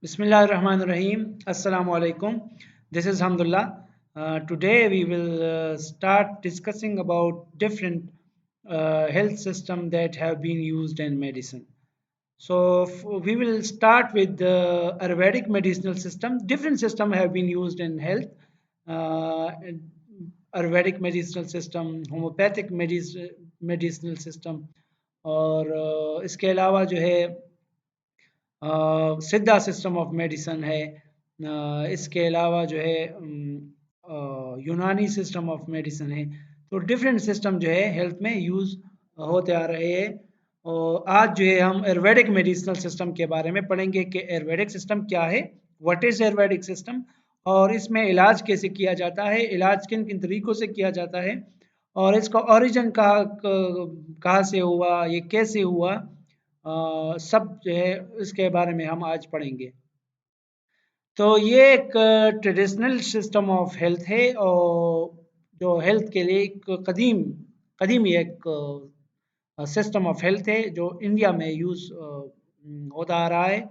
Bismillahirrahmanirrahim. Assalamu alaikum. This is Hamdullah. Today we will start discussing about different health systems that have been used in medicine. So we will start with the Ayurvedic medicinal system. Different systems have been used in health. Uh, Ayurvedic medicinal system, homeopathic medicinal system, और इसके अलावा जो है सिद्धा system of medicine है। इसके अलावा जो है यूनानी सिस्टम ऑफ मेडिसन है। तो डिफरेंट सिस्टम जो है हेल्थ में यूज़ होते आ रहे हैं। और आज जो है हम आयुर्वेदिक मेडिसिनल सिस्टम के बारे में पढ़ेंगे कि आयुर्वेदिक सिस्टम क्या है, व्हाट इज़ आयुर्वेदिक सिस्टम, और इसमें इलाज कैसे किया जाता है, इलाज किन किन तरीक़ों से किया जाता है, और इसका ओरिजिन कहाँ से हुआ, ये कैसे हुआ, सब जो है इसके बारे में हम आज पढ़ेंगे। तो ये एक ट्रेडिशनल सिस्टम ऑफ हेल्थ है और जो हेल्थ के लिए एक कदीमी एक सिस्टम ऑफ हेल्थ है जो इंडिया में यूज़ होता आ रहा है।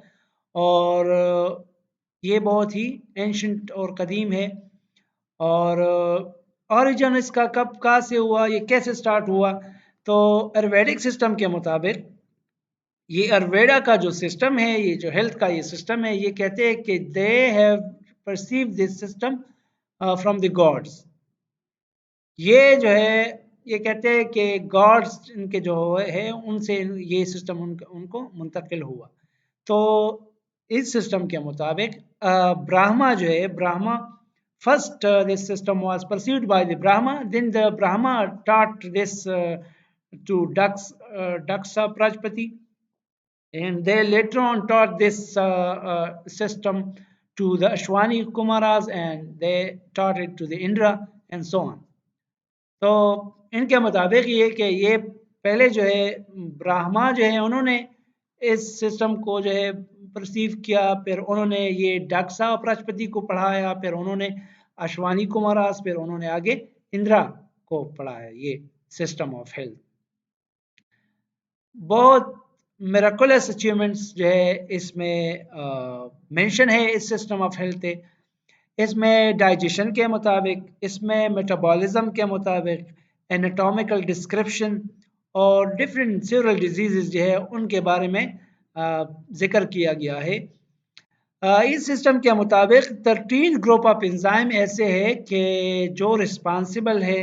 और ये बहुत ही एंशंट और कदीम है। और ओरिजिन इसका कब कहाँ से हुआ, ये कैसे स्टार्ट हुआ, तो आयुर्वेदिक सिस्टम के मुताबिक ये आयुर्वेदा का जो सिस्टम है, ये जो हेल्थ का ये सिस्टम है, ये कहते हैं कि they have perceive this system from the gods. ये जो है ये कहते हैं कि गॉड्स इनके जो है उनसे ये सिस्टम उनको मुंतकिल हुआ। तो इस सिस्टम के मुताबिक ब्राह्मा जो है, Brahma first this system was perceived by the Brahma, then the Brahma taught this to Daksa Prajapati, and they later on taught this system to the Ashwani Kumaras, and they taught it to the Indra and so on. तो इनके मुताबिक ये कि ये पहले जो है ब्राह्मा जो है उन्होंने इस सिस्टम को जो है परसीव किया, फिर उन्होंने ये डाक्सा प्रजापति को पढ़ाया, फिर उन्होंने अश्वानी कुमारास, फिर उन्होंने आगे इंदिरा को पढ़ाया ये सिस्टम ऑफ हेल्थ। बहुत मिरेकुलस अचीवमेंट्स जो है इसमें मेंशन है इस सिस्टम ऑफ हेल्थ है। इसमें डाइजेशन के मुताबिक, इसमें मेटाबॉलिज्म के मुताबिक, एनाटॉमिकल डिस्क्रिप्शन और डिफरेंट सीवरल डिजीज़ जो है उनके बारे में ज़िक्र किया गया है। इस सिस्टम के मुताबिक 13 ग्रुप ऑफ एंजाइम ऐसे है कि जो रिस्पांसिबल है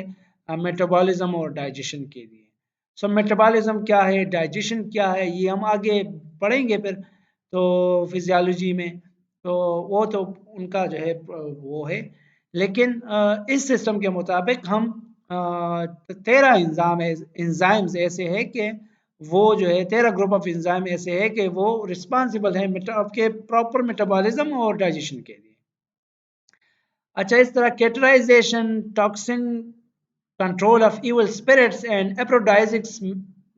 मेटाबॉलिज्म और डाइजेशन के लिए। सो मेटाबॉलिज्म क्या है, डाइजेशन क्या है, ये हम आगे पढ़ेंगे फिर तो फिजियोलॉजी में, तो वो तो उनका जो है वो है। लेकिन इस सिस्टम के मुताबिक हम 13 एंजाइम्स ऐसे है कि वो जो है 13 ग्रुप ऑफ एंजाइम ऐसे है कि वो रिस्पांसिबल है आपके प्रॉपर मेटाबॉलिज्म और डाइजेशन के लिए। अच्छा, इस तरह categorization, toxin control of evil spirits and aphrodisiacs,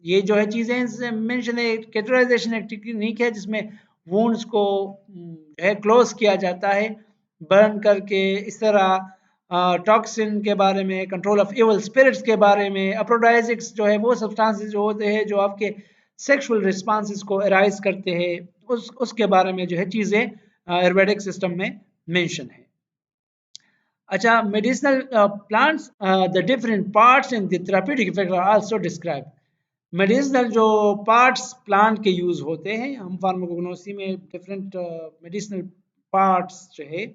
ये जो है चीज़ें मेंशन है। कैटेगराइजेशन एक टेक्निक है जिसमें वुंड्स को जो है क्लोज किया जाता है बर्न करके। इस तरह टॉक्सिन के बारे में, कंट्रोल ऑफ इविल स्पिरिट्स के बारे में, एप्रोडाइजिक्स जो है वो सब्सटेंसेस जो होते हैं जो आपके सेक्सुअल रिस्पॉन्सेस को अराइज करते हैं, उसके बारे में जो है चीज़ें आयुर्वेदिक सिस्टम में मेंशन है। अच्छा, medicinal plants, the different parts and the therapeutic effect are also described. Medicinal जो पार्ट्स प्लांट के यूज़ होते हैं, हम फार्माकोग्नोसी में डिफरेंट मेडिसिनल पार्ट्स जो है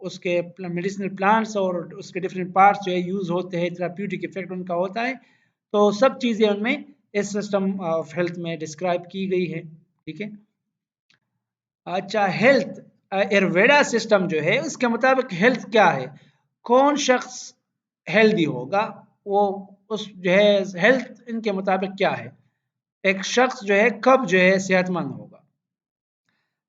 उसके मेडिसिनल प्लांट्स और उसके डिफरेंट पार्ट्स जो है यूज़ होते हैं, थेराप्यूटिक इफेक्ट उनका होता है। तो सब चीज़ें उनमें इस सिस्टम ऑफ हेल्थ में डिस्क्राइब की गई है। ठीक है। अच्छा, हेल्थ आयुर्वेदा सिस्टम जो है उसके मुताबिक हेल्थ क्या है, कौन शख्स हेल्दी होगा, वो उस जो है हेल्थ इनके मुताबिक क्या है, एक शख्स जो है कब जो है सेहतमंद होगा।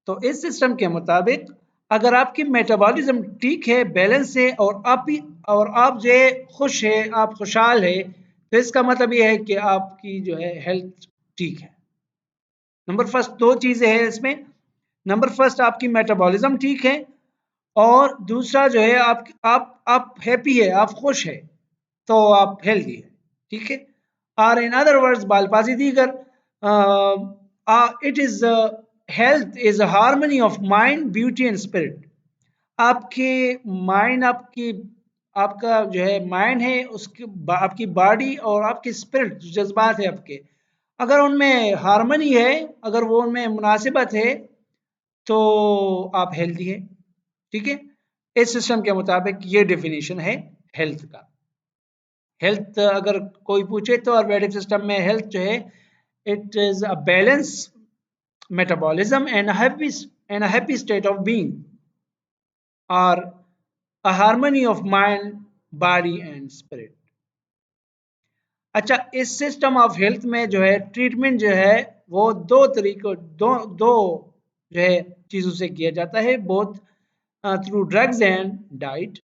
तो इस सिस्टम के मुताबिक अगर आपकी मेटाबॉलिज्म ठीक है, बैलेंस है, और आप जो है खुश है, आप खुशहाल है, तो इसका मतलब ये है कि आपकी जो है हेल्थ ठीक है। नंबर फर्स्ट दो चीज़ें हैं इसमें। नंबर फर्स्ट आपकी मेटाबॉलिज्म ठीक है, और दूसरा जो है आप हैप्पी है, आप खुश है, तो आप हेल्दी है। ठीक है। और इन अदर वर्ड्स, बालपाजी दीगर, it is health is a harmony of mind, beauty and spirit. आपके माइंड, आपका जो है माइंड है, उसकी आपकी बॉडी और आपकी स्पिरिट, जो जज्बात है आपके, अगर उनमें हार्मनी है, अगर वो उनमें मुनासिबत है, तो आप हेल्दी है। ठीक है, इस सिस्टम के मुताबिक ये डेफिनेशन है हेल्थ का। हेल्थ अगर कोई पूछे तो आयुर्वेदिक सिस्टम में हेल्थ जो है, it is a balance metabolism and a happy state of being, और a harmony of mind, body and spirit। अच्छा, इस सिस्टम ऑफ हेल्थ में जो है ट्रीटमेंट जो है वो दो तरीकों, दो जो है चीज़ों से किया जाता है, both through drugs and diet.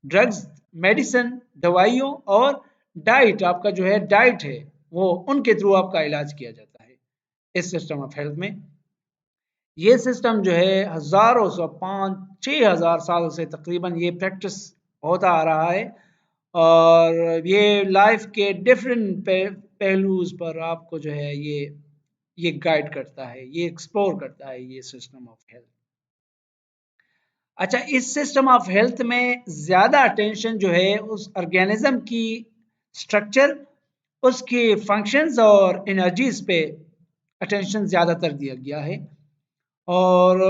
Drugs, medicine, दवाइयों, और डाइट, आपका जो है डाइट है, वो उनके थ्रू आपका इलाज किया जाता है इस सिस्टम ऑफ हेल्थ में। ये सिस्टम जो है हजारों सौ, 5-6 हज़ार साल से तकरीबन ये प्रैक्टिस होता आ रहा है, और ये लाइफ के डिफरेंट पहलूज पर आपको जो है ये गाइड करता है, ये एक्सप्लोर करता है ये सिस्टम ऑफ हेल्थ। अच्छा, इस सिस्टम ऑफ हेल्थ में ज़्यादा अटेंशन जो है उस ऑर्गेनिज्म की स्ट्रक्चर, उसके फंक्शंस और एनर्जीज पे अटेंशन ज़्यादातर दिया गया है। और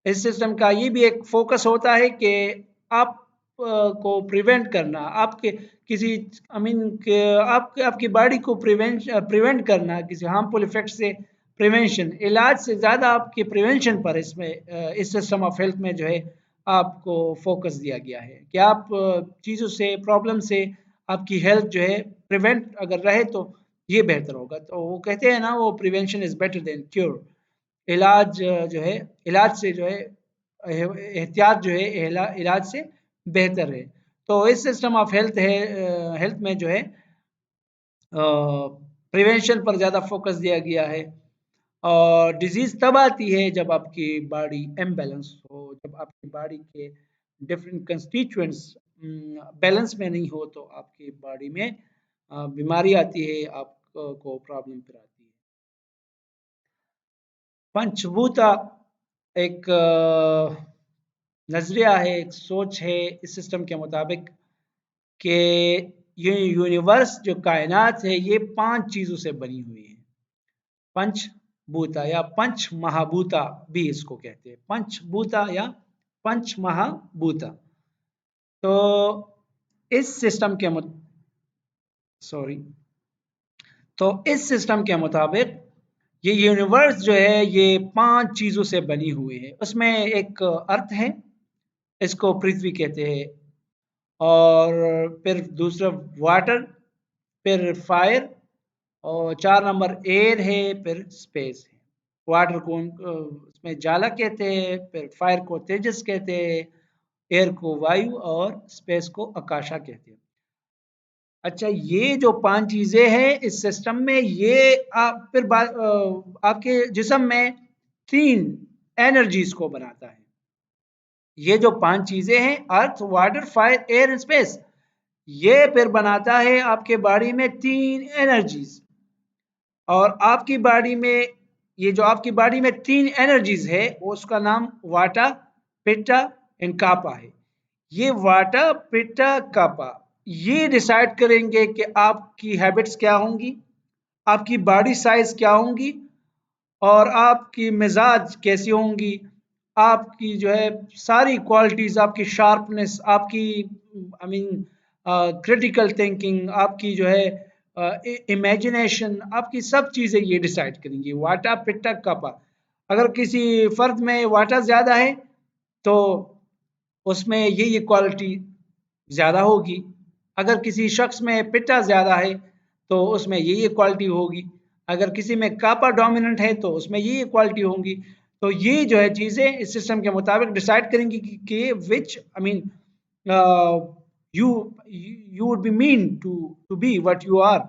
इस सिस्टम का ये भी एक फोकस होता है कि आप को प्रिवेंट करना, आपके किसी आई मीन आपकी बॉडी को प्रिवेंट करना किसी हार्मफुल इफेक्ट से, प्रिवेंशन, इलाज से ज़्यादा आपके प्रिवेंशन पर इसमें इस सिस्टम ऑफ हेल्थ में जो है आपको फोकस दिया गया है कि आप चीज़ों से, प्रॉब्लम से आपकी हेल्थ जो है प्रिवेंट अगर रहे तो ये बेहतर होगा। तो वो कहते हैं ना, वो prevention is better than cure. इलाज जो है, इलाज से जो है एहतियात जो है इलाज से बेहतर है। तो इस सिस्टम ऑफ हेल्थ है, हेल्थ में जो है प्रिवेंशन पर ज़्यादा फोकस दिया गया है। और डिजीज़ तब आती है जब आपकी बॉडी इम्बैलेंस हो, जब आपकी बॉडी के डिफरेंट कंस्टिट्यूएंट्स बैलेंस में नहीं हो, तो आपकी बॉडी में बीमारी आती है, आपको प्रॉब्लम फिर आती है। पंचभूता एक नज़रिया है, एक सोच है इस सिस्टम के मुताबिक कि ये यूनिवर्स, जो कायनात है, ये 5 चीज़ों से बनी हुई है। पंचभूता या पंच महाभूता भी इसको कहते हैं, पंचभूता या पंच महाभूता। तो इस सिस्टम के सॉरी तो इस सिस्टम के मुताबिक ये यूनिवर्स जो है ये 5 चीज़ों से बनी हुई है। उसमें एक अर्थ है, इसको पृथ्वी कहते हैं, और फिर दूसरा वाटर, फिर फायर, और 4 नंबर एयर है, फिर स्पेस है। वाटर को उसमें ज्वाला कहते हैं, फिर फायर को तेजस कहते हैं, एयर को वायु, और स्पेस को आकाशा कहते हैं। अच्छा, ये जो 5 चीज़ें हैं इस सिस्टम में, ये आप फिर आपके जिस्म में 3 एनर्जीज़ को बनाता है। ये जो 5 चीज़ें हैं, earth, water, fire, air and space, ये फिर बनाता है आपके बॉडी में 3 एनर्जीज़। और आपकी बॉडी में, ये जो आपकी बॉडी में 3 एनर्जीज़ है, उसका नाम वाटा, पिट्टा एंड कापा है। ये वाटा, पिट्टा, कापा, ये डिसाइड करेंगे कि आपकी हैबिट्स क्या होंगी, आपकी बॉडी साइज क्या होंगी, और आपकी मिजाज कैसी होंगी, आपकी जो है सारी क्वालिटीज़, आपकी शार्पनेस, आपकी आई मीन क्रिटिकल थिंकिंग, आपकी जो है इमेजिनेशन, आपकी सब चीज़ें ये डिसाइड करेंगी, वाटा, पिट्टा, कपा। अगर किसी फर्द में वाटा ज़्यादा है तो उसमें ये क्वालिटी ज़्यादा होगी। अगर किसी शख्स में पिट्टा ज़्यादा है तो उसमें ये क्वालिटी होगी। अगर किसी में कापा डोमिनेंट है तो उसमें ये क्वालिटी होंगी। तो ये जो है चीज़ें इस सिस्टम के मुताबिक डिसाइड करेंगी कि which I mean you you would be mean to be what you are.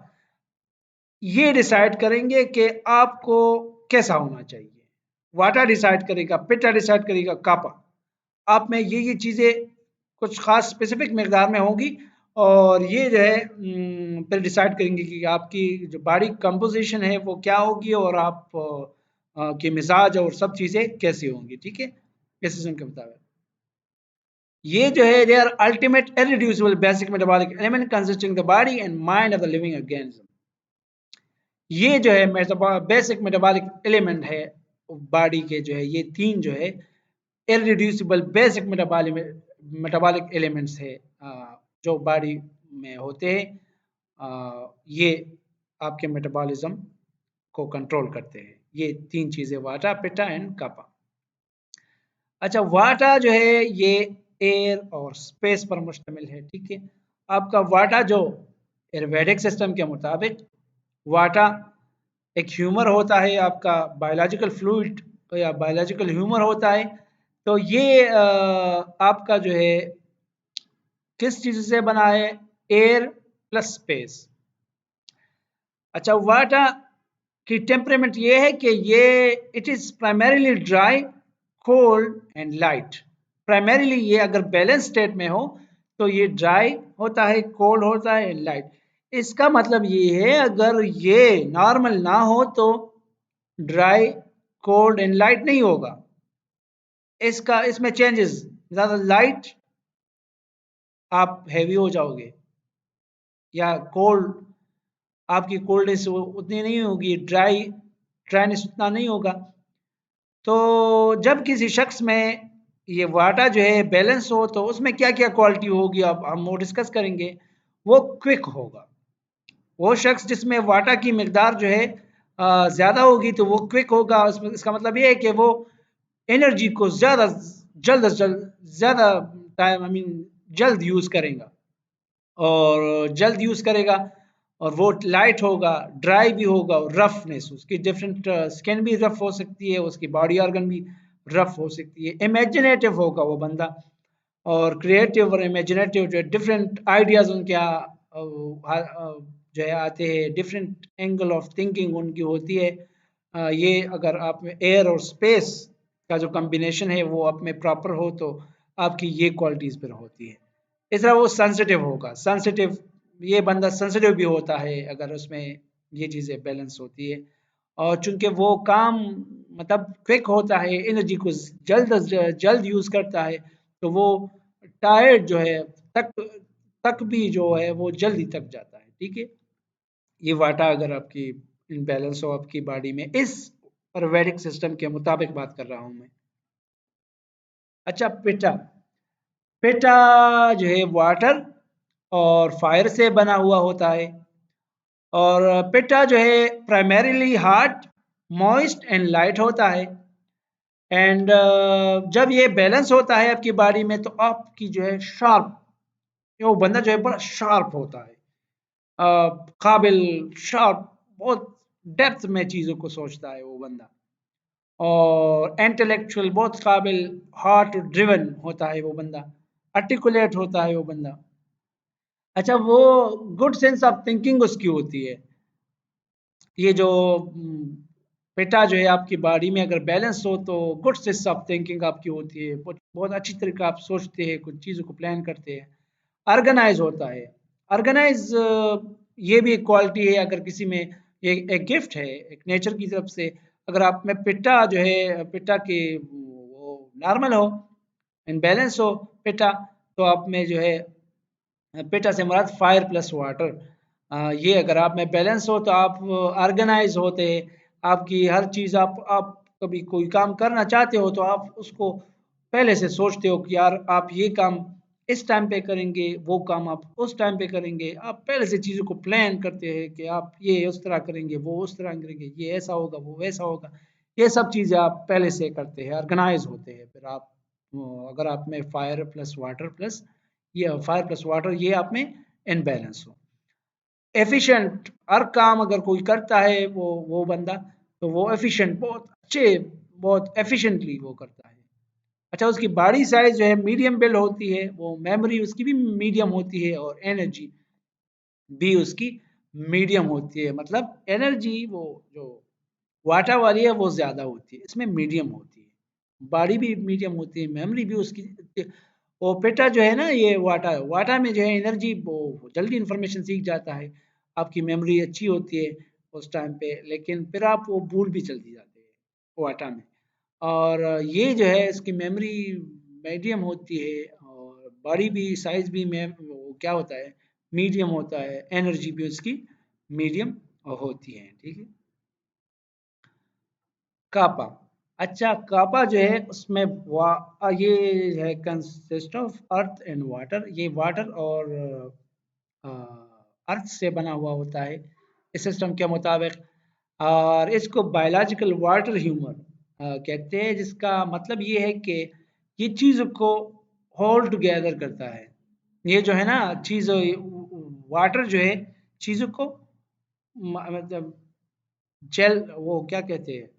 ये डिसाइड करेंगे कि आपको कैसा होना चाहिए। वाटा डिसाइड करेगा, पिट्टा डिसाइड करेगा, कापा। आप में ये चीज़ें कुछ ख़ास स्पेसिफिक मकदार में होंगी, और ये जो है फिर डिसाइड करेंगे कि आपकी जो बॉडी कंपोजिशन है वो क्या होगी, और आप कि मिजाज और सब चीज़ें कैसी होंगी, ठीक है, इस सिस्टम के मुताबिक। ये जो है they are ultimate irreducible basic metabolic element consisting the body and mind of the living organism. ये जो है बेसिक मेटाबॉलिक एलिमेंट है बॉडी के, जो है ये तीन जो है irreducible basic metabolic metabolic elements है जो बॉडी में होते हैं। ये आपके मेटाबॉलिज्म को कंट्रोल करते हैं। ये तीन चीजें वाटा, पिटा एंड कापा। अच्छा, वाटा जो है ये एयर और स्पेस पर मुश्तमिल है, ठीक है। आपका वाटा जो आयुर्वेदिक सिस्टम के मुताबिक वाटा एक ह्यूमर होता है, आपका बायोलॉजिकल फ्लूइड या बायोलॉजिकल ह्यूमर होता है। तो ये आपका जो है किस चीज से बना है? Air plus space. अच्छा, वाटा की टेम्परेमेंट ये है कि ये it is primarily dry, cold and light. Primarily ये अगर बैलेंस स्टेट में हो तो ये ड्राई होता है, कोल्ड होता है, लाइट। इसका मतलब ये है अगर ये नॉर्मल ना हो तो ड्राई, कोल्ड एंड लाइट नहीं होगा। इसका इसमें चेंजेस, ज्यादा लाइट आप हैवी हो जाओगे, या कोल्ड आपकी कोल्डनेस उतनी नहीं होगी, ड्राइनेस उतना नहीं होगा। तो जब किसी शख्स में ये वाटा जो है बैलेंस हो तो उसमें क्या क्या क्वालिटी होगी अब हम वो डिस्कस करेंगे। वो क्विक होगा। वो शख्स जिसमें वाटा की मिकदार जो है ज़्यादा होगी तो वो क्विक होगा। उसमें इसका मतलब ये है कि वो एनर्जी को ज़्यादा जल्द से जल्द ज़्यादा टाइम जल्द यूज़ करेगा, और जल्द यूज़ करेगा। और वो लाइट होगा, ड्राई भी होगा, और रफनेस उसकी डिफरेंट, स्किन भी रफ हो सकती है, उसकी बॉडी ऑर्गन भी रफ हो सकती है। इमेजिनेटिव होगा वो बंदा, और क्रिएटिव और इमेजिनेटिव जो डिफरेंट आइडियाज उनके जो है आते हैं, डिफरेंट एंगल ऑफ थिंकिंग उनकी होती है। ये अगर आप में एयर और स्पेस का जो कॉम्बिनेशन है वो आप में प्रॉपर हो तो आपकी ये क्वालिटीज़ फिर होती है। इस तरह वो सेंसिटिव होगा, सेंसिटिव, ये बंदा सेंसिटिव भी होता है अगर उसमें ये चीज़ें बैलेंस होती है। और चूंकि वो काम मतलब क्विक होता है, एनर्जी को जल्द जल्द यूज़ करता है, तो वो टायर्ड जो है तक तक भी जो है वो जल्दी तक जाता है, ठीक है। ये वाटा अगर आपकी इनबैलेंस हो आपकी बॉडी में, इस आयुर्वेदिक सिस्टम के मुताबिक बात कर रहा हूं मैं। अच्छा, पिटा, पिटा जो है वाटर और फायर से बना हुआ होता है। और पिटा जो है primarily hard, moist and light होता है। एंड जब ये बैलेंस होता है आपकी बॉडी में तो आपकी जो है शार्प, वो बंदा जो है बड़ा शार्प होता है, काबिल, शार्प, बहुत डेप्थ में चीज़ों को सोचता है वो बंदा। और इंटेलेक्चुअल, बहुत काबिल, हार्ट ड्रिवन होता है वो बंदा, आर्टिकुलेट होता है वो बंदा। अच्छा, वो गुड सेंस ऑफ थिंकिंग उसकी होती है। ये जो पेटा जो है आपकी बॉडी में अगर बैलेंस हो तो गुड सेंस ऑफ थिंकिंग आपकी होती है, बहुत बहुत अच्छी तरीके आप सोचते हैं, कुछ चीज़ों को प्लान करते हैं। ऑर्गेनाइज होता है, ऑर्गेनाइज, ये भी एक क्वालिटी है अगर किसी में, ये एक गिफ्ट है एक नेचर की तरफ से। अगर आप में पिट्टा जो है, पिट्टा की वो नॉर्मल हो, इन बैलेंस हो पिट्टा, तो आप में जो है पेटा से मुराद फायर प्लस वाटर, ये अगर आप में बैलेंस हो तो आप ऑर्गेनाइज होते हैं। आपकी हर चीज़, आप कभी कोई काम करना चाहते हो तो आप उसको पहले से सोचते हो कि यार आप ये काम इस टाइम पे करेंगे, वो काम आप उस टाइम पे करेंगे। आप पहले से चीज़ों को प्लान करते हैं कि आप ये उस तरह करेंगे, वो उस तरह करेंगे, ये ऐसा होगा, वो वैसा होगा। ये सब चीज़ें आप पहले से करते हैं, ऑर्गेनाइज होते हैं। फिर आप अगर आप में फायर प्लस वाटर प्लस, ये फायर प्लस वाटर, ये आप में इनबैलेंस हो। एफिशिएंट, हर काम अगर कोई करता है वो बंदा, तो वो एफिशिएंट, बहुत अच्छे, बहुत एफिशिएंटली वो करता है। अच्छा, उसकी बॉडी साइज जो है मीडियम बिल्ड होती है, वो मेमोरी उसकी भी मीडियम होती है, और एनर्जी भी उसकी मीडियम होती है। मतलब एनर्जी वो जो वाटा वाली है वो ज़्यादा होती है, इसमें मीडियम होती है। बॉडी भी मीडियम होती है, मेमोरी भी उसकी। वो पेटा जो है ना, ये वाटा वाटा में जो है एनर्जी, वो जल्दी इंफॉर्मेशन सीख जाता है। आपकी मेमोरी अच्छी होती है उस टाइम पे, लेकिन फिर आप वो भूल भी जल्दी जाते हैं। वाटा में। और ये जो है इसकी मेमोरी मीडियम होती है और बॉडी भी साइज भी में वो क्या होता है मीडियम होता है, एनर्जी भी उसकी मीडियम होती है। ठीक है। कापा, अच्छा कापा जो है उसमें ये है consist of earth and water, ये वाटर और अर्थ से बना हुआ होता है इस सिस्टम के मुताबिक। और इसको बायोलॉजिकल वाटर ह्यूमर कहते हैं, जिसका मतलब ये है कि ये चीज़ को होल्ड टुगेदर करता है। ये जो है ना चीज़, वाटर जो है चीज़ों को मतलब जेल वो क्या कहते हैं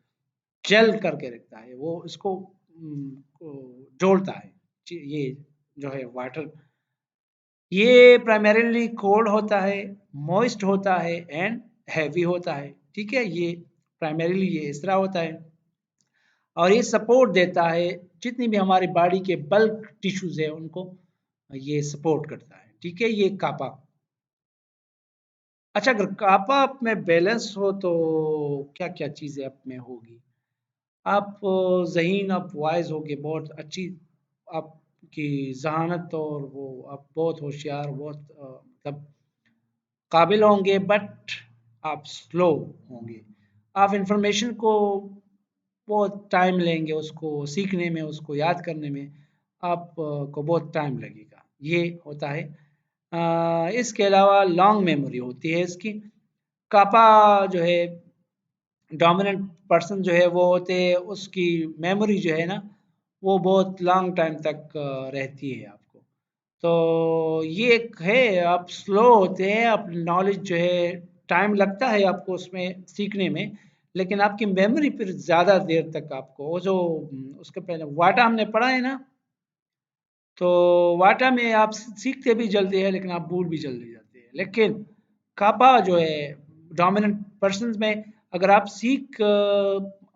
जेल करके रखता है, वो इसको जोड़ता है। ये जो है वाटर, ये प्राइमरीली कोल्ड होता है, मॉइस्ट होता है एंड हैवी होता है। ठीक है, ये प्राइमरीली ये इस तरह होता है और ये सपोर्ट देता है जितनी भी हमारी बॉडी के बल्क टिश्यूज है उनको ये सपोर्ट करता है। ठीक है, ये कापा। अच्छा, अगर कापा आप में बैलेंस हो तो क्या क्या चीज़ें आप में होगी? आप ज़हीन, आप वाइज होगे, बहुत अच्छी आपकी जहानत, और वो आप बहुत होशियार, बहुत मतलब काबिल होंगे, बट आप स्लो होंगे। आप इंफॉर्मेशन को बहुत टाइम लेंगे, उसको सीखने में, उसको याद करने में आप को बहुत टाइम लगेगा, ये होता है। इसके अलावा लॉन्ग मेमोरी होती है इसकी। कापा जो है डोमिनेंट पर्सन जो है वो होते हैं, उसकी मेमोरी जो है ना वो बहुत लॉन्ग टाइम तक रहती है आपको। तो ये एक है, आप स्लो होते हैं, आप नॉलेज जो है टाइम लगता है आपको उसमें सीखने में, लेकिन आपकी मेमोरी फिर ज़्यादा देर तक आपको वो जो उसके पहले वाटा हमने पढ़ा है ना, तो वाटा में आप सीखते भी जल्दी है लेकिन आप भूल भी जल्दी जाते हैं। लेकिन कापा जो है डोमिनेंट पर्सन में, अगर आप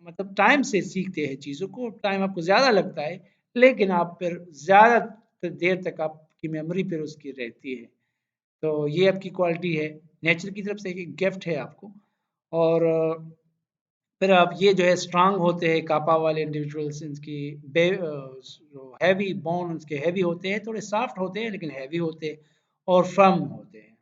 मतलब टाइम से सीखते हैं चीज़ों को, टाइम आपको ज़्यादा लगता है लेकिन आप फिर ज़्यादा देर तक आपकी मेमोरी फिर उसकी रहती है। तो ये आपकी क्वालिटी है, नेचर की तरफ से एक गिफ्ट है आपको। और फिर आप ये जो है स्ट्रांग होते हैं कापा वाले इंडिविजुअल्स, इनकी जो हैवी बोन उसके हैवी होते हैं, थोड़े सॉफ्ट होते हैं लेकिन हैवी होते हैं और फर्म होते हैं।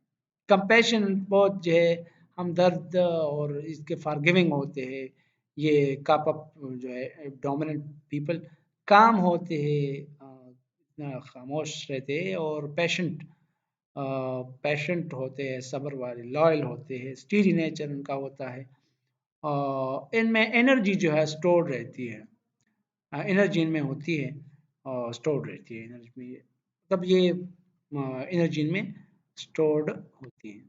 कंपैशन बहुत जो है हमदर्द और इसके फॉरगिविंग होते हैं। ये कापा जो है डोमिनेंट पीपल काम होते हैं, इतना खामोश रहते हैं और पेशेंट होते हैं, सब्र वाले, लॉयल होते हैं, स्टीडी नेचर उनका होता है। इनमें एनर्जी जो है स्टोर्ड रहती है, एनर्जी इनमें होती है और स्टोर्ड रहती है एनर्जी में, मतलब ये एनर्जी इनमें स्टोर्ड होती है।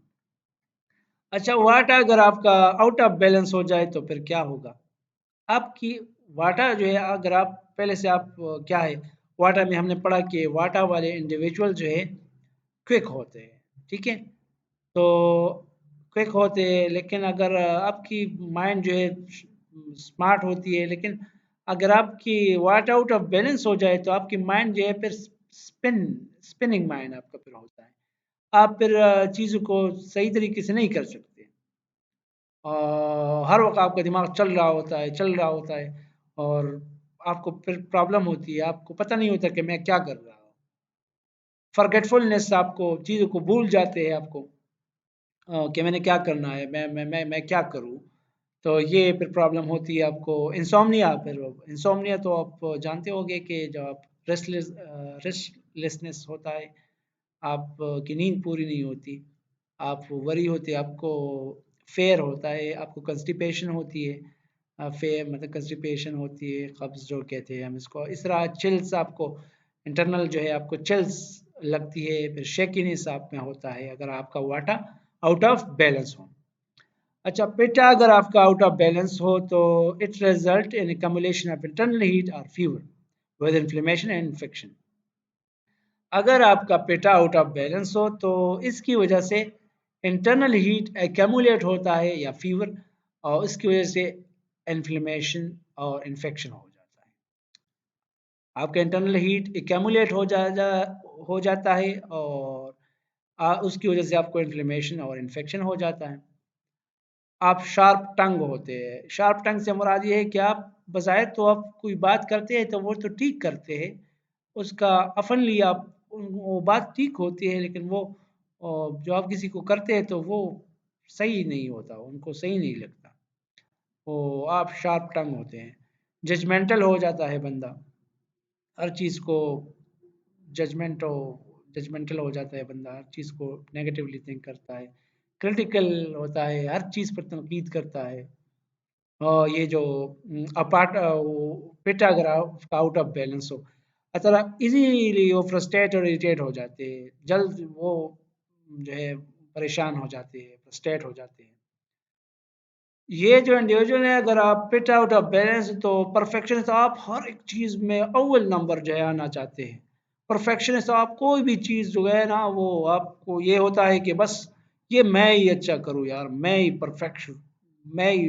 अच्छा, वाटा अगर आपका आउट ऑफ बैलेंस हो जाए तो फिर क्या होगा आपकी? वाटा जो है, अगर आप पहले से आप क्या है, वाटा में हमने पढ़ा कि वाटा वाले इंडिविजुअल जो है क्विक होते हैं। ठीक है, तो क्विक होते हैं, लेकिन अगर आपकी माइंड जो है स्मार्ट होती है, लेकिन अगर आपकी वाट आउट ऑफ बैलेंस हो जाए तो आपकी माइंड जो है फिर स्पिनिंग माइंड आपका फिर होता है। आप फिर चीज़ों को सही तरीके से नहीं कर सकते और हर वक्त आपका दिमाग चल रहा होता है और आपको फिर प्रॉब्लम होती है, आपको पता नहीं होता कि मैं क्या कर रहा हूँ। फॉरगेटफुलनेस, आपको चीज़ों को भूल जाते हैं आपको कि मैंने क्या करना है, मैं क्या करूँ? तो ये फिर प्रॉब्लम होती है आपको। इंसोम्निया, फिर इंसोम्निया तो आप जानते होंगे कि जब आप रेस्टलेसनेस होता है, आप की नींद पूरी नहीं होती, आप वरी होते, आपको फेयर होता है, आपको कंस्टिपेशन होती है। फेयर मतलब कंस्टिपेशन होती है, कब्ज़ जो कहते हैं हम इसको। इस तरह चिल्स, आपको इंटरनल जो है आपको चिल्स लगती है, फिर शेकीनेस आप में होता है अगर आपका वाटा आउट ऑफ बैलेंस हो। अच्छा, पेटा अगर आपका आउट ऑफ बैलेंस हो तो it result in accumulation of internal heat और fever with inflammation and infection. अगर आपका पेटा आउट ऑफ बैलेंस हो तो इसकी वजह से इंटरनल हीट एक्यूमुलेट होता है या फीवर, और इसकी वजह से इन्फ्लेमेशन और इन्फेक्शन हो जाता है। आपका इंटरनल हीट एक्यूमुलेट हो जाता है और उसकी वजह से आपको इन्फ्लेमेशन और इन्फेक्शन हो जाता है। आप शार्प टंग होते हैं। शार्प टंग से मुराद ये है कि आप बज़ाहिर तो आप कोई बात करते हैं तो वो तो ठीक करते हैं, उसका अफ़नली आप वो बात ठीक होती है, लेकिन वो जो आप किसी को करते हैं तो वो सही नहीं होता, उनको सही नहीं लगता। वो आप शार्प टंग होते हैं। जजमेंटल हो जाता है बंदा, हर चीज़ को जजमेंट हो जजमेंटल हो जाता है बंदा, हर चीज़ को नेगेटिवली थिंक करता है। क्रिटिकल होता है, हर चीज़ पर तनकीद करता है। और ये जो वो पिट अगर उसका आउट ऑफ बैलेंस हो, अच्छा इजीली वो फ्रस्ट्रेट और इरिटेट हो जाते हैं, जल्द वो जो है परेशान हो जाते हैं, फ्रस्ट्रेट हो जाते हैं। ये जो इंडिविजुअल है, अगर आप पिट आउट ऑफ बैलेंस तो परफेक्शनिस्ट, आप हर एक चीज़ में अव्वल नंबर जो है आना चाहते हैं। परफेक्शनिस्ट, आप कोई भी चीज़ जो है ना, वो आपको ये होता है कि बस ये मैं ही अच्छा करूँ यार, मैं ही परफेक्शन, मैं ही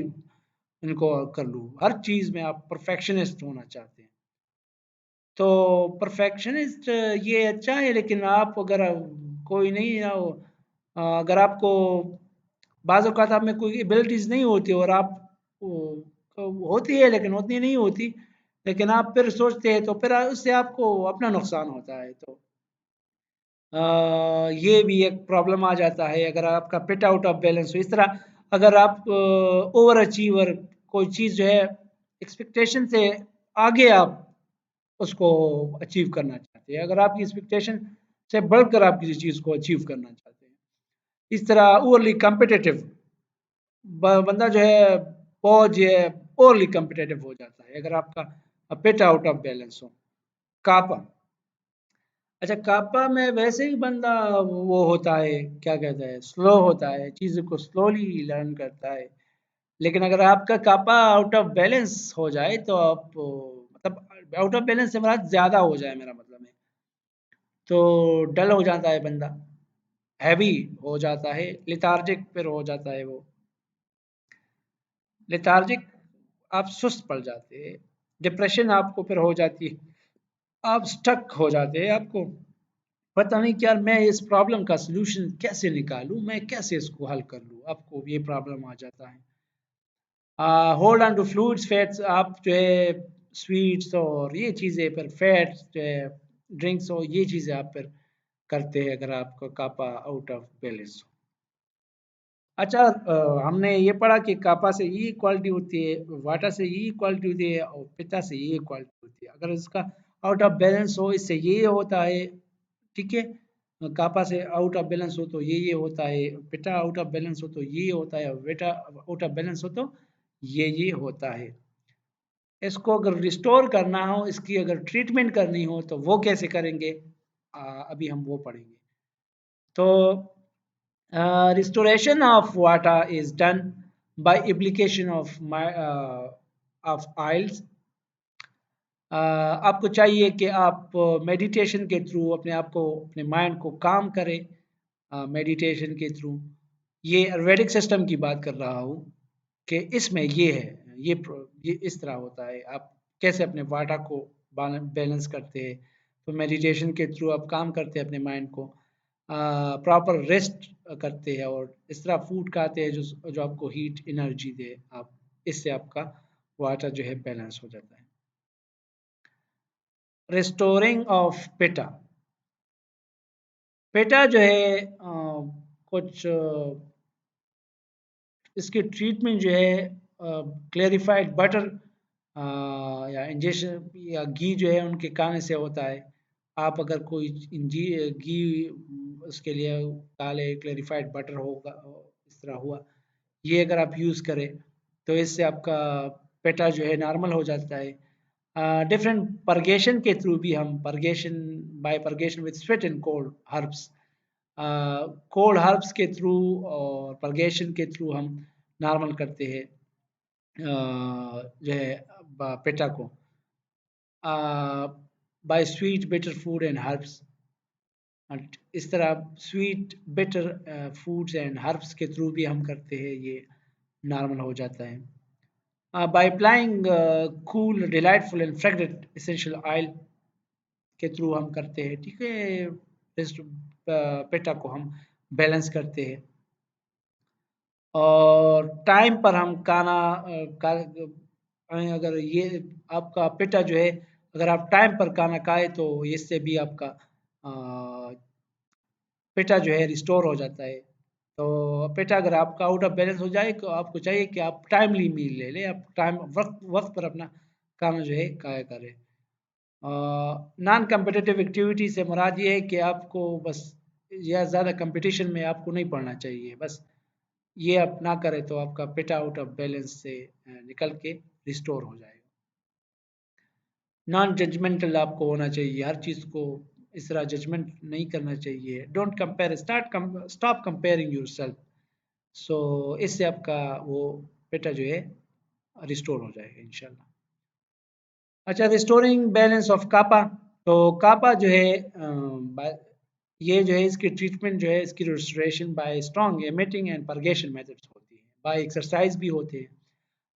इनको कर लूँ। हर चीज़ में आप परफेक्शनिस्ट होना चाहते हैं। तो परफेक्शनिस्ट ये अच्छा है, लेकिन आप अगर कोई नहीं ना हो, अगर आपको बाज़ औक़ात आप में कोई एबिलिटीज़ नहीं होती और आप होती है लेकिन उतनी नहीं होती, लेकिन आप फिर सोचते हैं तो फिर उससे आपको अपना नुकसान होता है। तो ये भी एक प्रॉब्लम आ जाता है अगर आपका पिट आउट ऑफ बैलेंस हो। इस तरह अगर आप ओवर अचीवर, कोई चीज़ जो है एक्सपेक्टेशन से आगे आप उसको अचीव करना चाहते हैं, अगर आपकी एक्सपेक्टेशन से बढ़कर आप किसी चीज़ को अचीव करना चाहते हैं। इस तरह ओवरली कॉम्पिटिटिव बंदा जो है बहुत जो है ओवरली कॉम्पिटिटिव हो जाता है अगर आपका पिट आउट ऑफ बैलेंस हो। कापा, अच्छा कापा में वैसे ही बंदा वो होता है, क्या कहते हैं, स्लो होता है, चीज़ों को स्लोली लर्न करता है। लेकिन अगर आपका कापा आउट ऑफ बैलेंस हो जाए तो आप मतलब आउट ऑफ बैलेंस से मुराद ज़्यादा हो जाए मेरा मतलब है, तो डल हो जाता है बंदा, हैवी हो जाता है, लेथार्जिक फिर हो जाता है वो, लेथार्जिक, आप सुस्त पड़ जाते हैं, डिप्रेशन आपको फिर हो जाती है, आप स्टक हो जाते हैं, आपको पता नहीं कि यार मैं इस प्रॉब्लम का सलूशन कैसे निकालूँ, मैं कैसे इसको हल कर लूँ, आपको ये प्रॉब्लम आ जाता है। Hold on to fluids, fats, आप जो है स्वीट्स और ये चीज़ें फिर फैट्स जो है ड्रिंक्स और ये चीज़ें आप फिर करते हैं अगर आपका कापा आउट ऑफ बैलेंस हो। अच्छा हमने ये पढ़ा कि कापा से ये क्वालिटी होती है, वाटा से ये क्वालिटी होती है और पित्ता से ये क्वालिटी होती है। अगर इसका आउट ऑफ बैलेंस हो, इससे ये होता है, ठीक है। कापा से आउट ऑफ बैलेंस हो तो ये होता है, पिटा आउट ऑफ बैलेंस हो तो ये होता है, और बेटा आउट ऑफ बैलेंस हो तो ये होता है। इसको अगर रिस्टोर करना हो, इसकी अगर ट्रीटमेंट करनी हो तो वो कैसे करेंगे, अभी हम वो पढ़ेंगे। तो restoration of water is done by application of oils. आपको चाहिए कि आप मेडिटेशन के थ्रू अपने आप को, अपने माइंड को काम करें मेडिटेशन के थ्रू। ये आयुर्वेदिक सिस्टम की बात कर रहा हूँ कि इसमें ये है, ये इस तरह होता है, आप कैसे अपने वाटा को बैलेंस करते हैं। तो मेडिटेशन के थ्रू आप काम करते हैं अपने माइंड को, प्रॉपर रेस्ट करते हैं और इस तरह फूड खाते हैं जो जो आपको हीट एनर्जी दे, आप इससे आपका वाटर जो है बैलेंस हो जाता है। रिस्टोरिंग ऑफ पेटा, पेटा जो है कुछ इसकी ट्रीटमेंट जो है क्लेरिफाइड बटर या इंजेक्शन या घी जो है उनके खाने से होता है। आप अगर कोई घी उसके लिए काले क्लेरिफाइड बटर होगा, इस तरह हुआ, ये अगर आप यूज़ करें तो इससे आपका पेटा जो है नॉर्मल हो जाता है। डिफरेंट परगेशन के थ्रू भी हम purgation, by purgation with sweat and cold herbs, cold herbs के थ्रू और परगेशन के थ्रू हम नॉर्मल करते हैं जो है पेटा को, by sweet bitter food and herbs. इस तरह sweet bitter foods and herbs के थ्रू भी हम करते हैं, ये नॉर्मल हो जाता है। By applying cool delightful and fragrant essential oil के थ्रू हम करते हैं, ठीक है। पेटा को हम बैलेंस करते हैं। और टाइम पर हम खाना अगर ये आपका पेटा जो है, अगर आप टाइम पर खाना खाएँ तो इससे भी आपका पेटा जो है रिस्टोर हो जाता है। तो पेटा अगर आपका आउट ऑफ बैलेंस हो जाए तो आपको चाहिए कि आप टाइमली मील ले लें, आप टाइम वक़्त वक़्त पर अपना खाना जो है खाया करें। नॉन कॉम्पिटिटिव एक्टिविटी से मुराद ये है कि आपको बस या ज़्यादा कंपटीशन में आपको नहीं पड़ना चाहिए, बस ये आप ना करें तो आपका पेटा आउट ऑफ बैलेंस से निकल के रिस्टोर हो जाएगा। नॉन जजमेंटल आपको होना चाहिए, हर चीज़ को इस तरह जजमेंट नहीं करना चाहिए। Don't compare, stop comparing yourself. So इससे आपका वो पेटा जो है रिस्टोर हो जाएगा इंशाल्लाह। अच्छा, रिस्टोरिंग बैलेंस ऑफ कापा। तो कापा जो है ये जो है इसकी ट्रीटमेंट जो है इसकी restoration bye strong emitting and purgation methods होती है, बाय एक्सरसाइज भी होते हैं।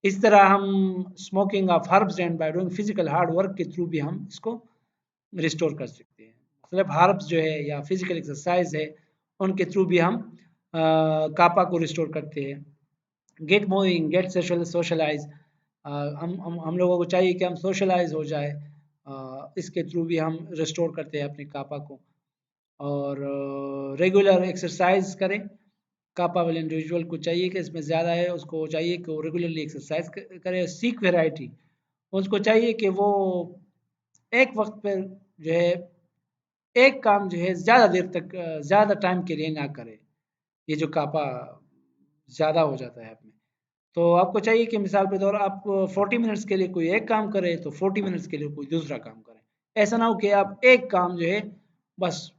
इस तरह हम smoking of herbs and by doing physical hard work के थ्रू भी हम इसको रिस्टोर कर सकते हैं। मतलब हर्ब्स जो है या फिजिकल एक्सरसाइज है उनके थ्रू भी हम कापा को रिस्टोर करते हैं। गेट मूविंग, गेट सोशलाइज, हम लोगों को चाहिए कि हम सोशलाइज हो जाए, इसके थ्रू भी हम रिस्टोर करते हैं अपने कापा को। और रेगुलर एक्सरसाइज करें। कापा वाले इंडिविजुअल को चाहिए कि इसमें ज़्यादा है, उसको चाहिए कि वो रेगुलरली एक्सरसाइज करे। सीक वेराइटी, उसको चाहिए कि वो एक वक्त पर जो है एक काम जो है ज़्यादा देर तक ज़्यादा टाइम के लिए ना करे। ये जो कापा ज़्यादा हो जाता है आप में, तो आपको चाहिए कि मिसाल के तौर आप 40 मिनट्स के लिए कोई एक काम करें तो 40 मिनट्स के लिए कोई दूसरा काम करें। ऐसा ना हो कि आप एक काम जो है बस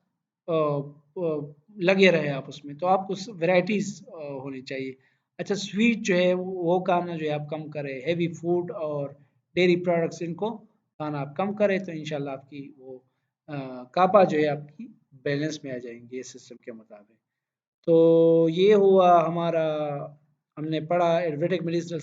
लगे रहे आप उसमें, तो आपको वैराइटीज़ होनी चाहिए। अच्छा, स्वीट जो है वो खाना जो है आप कम करें, हेवी फूड और डेयरी प्रोडक्ट्स इनको खाना आप कम करें तो इंशाल्लाह आपकी वो कापा जो है आपकी बैलेंस में आ जाएंगे इस सिस्टम के मुताबिक। तो ये हुआ हमारा, हमने पढ़ा आयुर्वेदिक मेडिसिनल